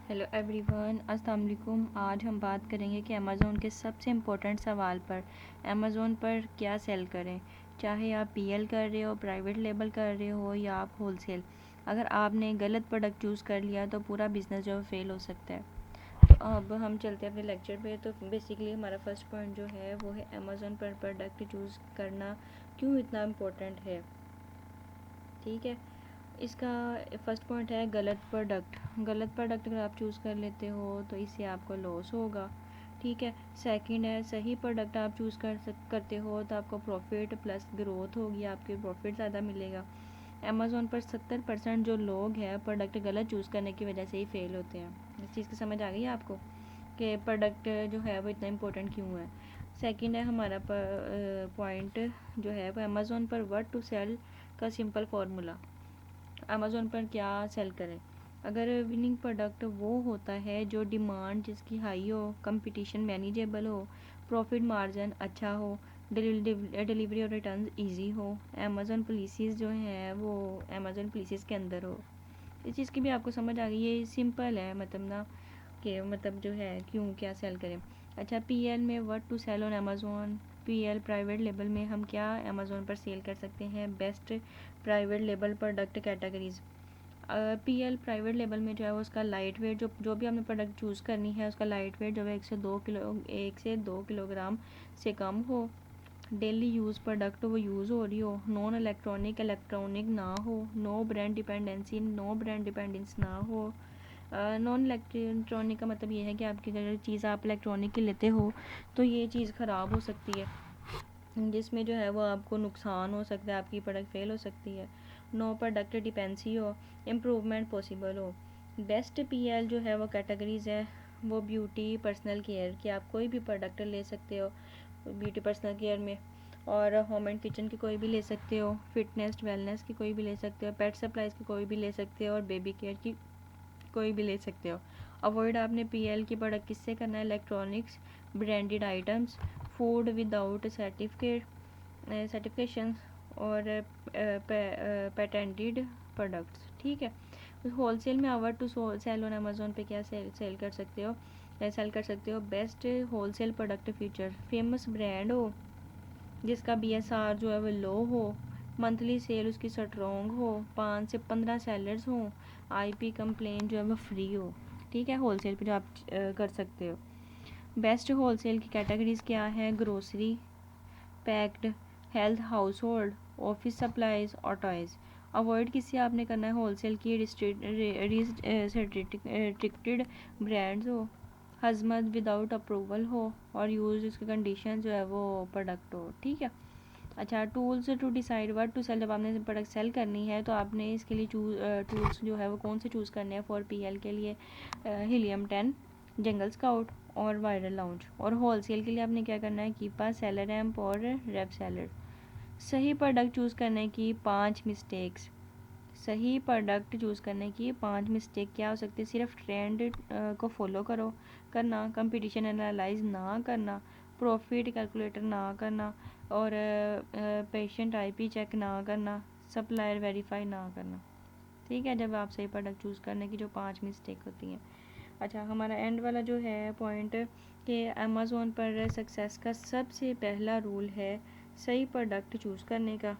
Hello everyone, अस्सलाम वालेकुम। आज हम बात करेंगे कि अमेज़ोन के सबसे इम्पोर्टेंट सवाल पर अमेज़ोन पर क्या सेल करें। चाहे आप पीएल कर रहे हो, प्राइवेट लेबल कर रहे हो या आप होलसेल, अगर आपने गलत प्रोडक्ट चूज़ कर लिया तो पूरा बिजनेस जो है फेल हो सकता है। तो अब हम चलते हैं अपने लेक्चर पे। तो बेसिकली हमारा फर्स्ट पॉइंट जो है वो है अमेज़ोन पर प्रोडक्ट चूज़ करना क्यों इतना इम्पोर्टेंट है। ठीक है, इसका फर्स्ट पॉइंट है गलत प्रोडक्ट अगर आप चूज़ कर लेते हो तो इससे आपको लॉस होगा। ठीक है, सेकंड है सही प्रोडक्ट आप चूज़ करते हो तो आपको प्रॉफिट प्लस ग्रोथ होगी, आपके प्रॉफिट ज़्यादा मिलेगा। अमेज़ोन पर 70% जो लोग हैं प्रोडक्ट गलत चूज़ करने की वजह से ही फेल होते हैं। इस चीज़ की समझ आ गई है आपको कि प्रोडक्ट जो है वो इतना इम्पोर्टेंट क्यों है। सेकंड है हमारा पॉइंट जो है वो अमेज़ोन पर व्हाट टू सेल का सिंपल फार्मूला। अमेज़ोन पर क्या सेल करें। अगर विनिंग प्रोडक्ट वो होता है जो डिमांड जिसकी हाई हो, कंपटीशन मैनेजेबल हो, प्रॉफिट मार्जिन अच्छा हो, डिलीवरी और रिटर्न इजी हो, अमेज़ोन पॉलिसीज़ जो हैं वो अमेज़ोन पॉलिसीज़ के अंदर हो। इस चीज़ की भी आपको समझ आ गई। ये सिंपल है मतलब ना कि मतलब जो है क्यों क्या सेल करें। अच्छा, पीएल में what to sell on Amazon. PL private label में हम क्या अमेज़ोन पर सेल कर सकते हैं। Best private label product categories. PL private label में जो है वो उसका लाइट वेट जो भी आपने प्रोडक्ट चूज़ करनी है उसका लाइट वेट जो है 1 से 2 किलोग्राम से कम हो। डेली यूज़ प्रोडक्ट वो यूज़ हो रही हो। नॉन इलेक्ट्रॉनिक ना हो। नो ब्रांड डिपेंडेंस ना हो। नॉन इलेक्ट्रॉनिक का मतलब ये है कि आपकी अगर चीज़ आप इलेक्ट्रॉनिक की लेते हो तो ये चीज़ ख़राब हो सकती है, जिसमें जो है वो आपको नुकसान हो सकता है, आपकी प्रोडक्ट फेल हो सकती है। नो प्रोडक्ट डिपेंडेंसी हो, इम्प्रूवमेंट पॉसिबल हो। बेस्ट पीएल जो है वो कैटेगरीज है वो ब्यूटी पर्सनल केयर की, आप कोई भी प्रोडक्ट ले सकते हो ब्यूटी पर्सनल केयर में, और होम एंड किचन की कोई भी ले सकते हो, फिटनेस वेलनेस की कोई भी ले सकते हो, पेट सप्लाईज की कोई भी ले सकते हो और बेबी केयर की कोई भी ले सकते हो। अवॉइड आपने पीएल की प्रोडक्ट किससे करना है। Electronics, branded items, food without certification और पेटेंटेड प्रोडक्ट्स। ठीक है, होलसेल में our to sell on Amazon पे क्या सेल कर सकते हो। Best wholesale product feature, famous brand हो जिसका बीएसआर जो है वो लो हो, मंथली सेल उसकी स्ट्रॉन्ग हो, 5 से 15 सेलर्स हों, आईपी कंप्लेन जो है वो फ्री हो। ठीक है, होलसेल पे जो आप कर सकते हो। बेस्ट होलसेल की कैटेगरीज क्या है। Grocery, packed, health, house hold, office supplies और टॉयज़। अवॉइड किससे आपने करना है। होलसेल की रिस्ट्रिक्टेड ब्रांड्स हो, हजमत विदाउट अप्रूवल हो और यूज़ उसकी कंडीशन जो है वो प्रोडक्ट हो। ठीक है, अच्छा, tools to decide what to sell. जब आपने प्रोडक्ट सेल करनी है तो आपने इसके लिए टूल्स जो है वो कौन से चूज़ करने हैं। फॉर पीएल के लिए हीलियम 10, जंगल स्काउट और वायरल लाउंज, और होलसेल के लिए आपने क्या करना है। कीपा, सेलर एम्प और रेप सेलर। सही प्रोडक्ट चूज़ करने की 5 मिस्टेक्स। सही प्रोडक्ट चूज़ करने की 5 मिस्टेक क्या हो सकती है। सिर्फ ट्रेंड को फॉलो करना, कंपटीशन एनालाइज ना करना, प्रॉफिट कैलकुलेटर ना करना और पेशेंट आईपी चेक ना करना, सप्लायर वेरीफाई ना करना। ठीक है, जब आप सही प्रोडक्ट चूज़ करने की जो 5 मिस्टेक होती हैं। अच्छा, हमारा एंड वाला जो है पॉइंट कि अमेज़ोन पर सक्सेस का सबसे पहला रूल है सही प्रोडक्ट चूज़ करने का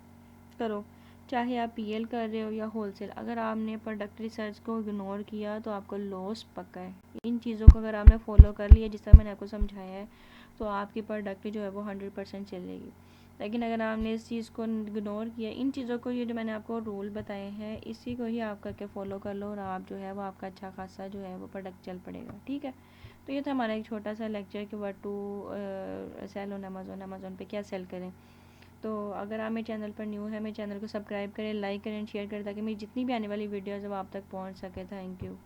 करो, चाहे आप पीएल कर रहे हो या होलसेल। अगर आपने प्रोडक्ट रिसर्च को इग्नोर किया तो आपको लॉस पक्का है। इन चीज़ों को अगर आपने फॉलो कर लिया जिस तरह मैंने आपको समझाया है तो आपकी प्रोडक्ट जो है वो 100% चलेगी। लेकिन अगर आपने इस चीज़ को इग्नोर किया, इन चीज़ों को, ये जो मैंने आपको रूल बताए हैं इसी को ही आप करके फॉलो कर लो और आप जो है वो आपका अच्छा खासा जो है वो प्रोडक्ट चल पड़ेगा। ठीक है, तो ये था हमारा एक छोटा सा लेक्चर कि what to sell on Amazon पे क्या सेल करें। तो अगर आप मेरे चैनल पर न्यू है, मेरे चैनल को सब्सक्राइब करें, लाइक करें, शेयर करें ताकि मेरी जितनी भी आने वाली वीडियोज़ वो आप तक पहुंच सके। Thank you.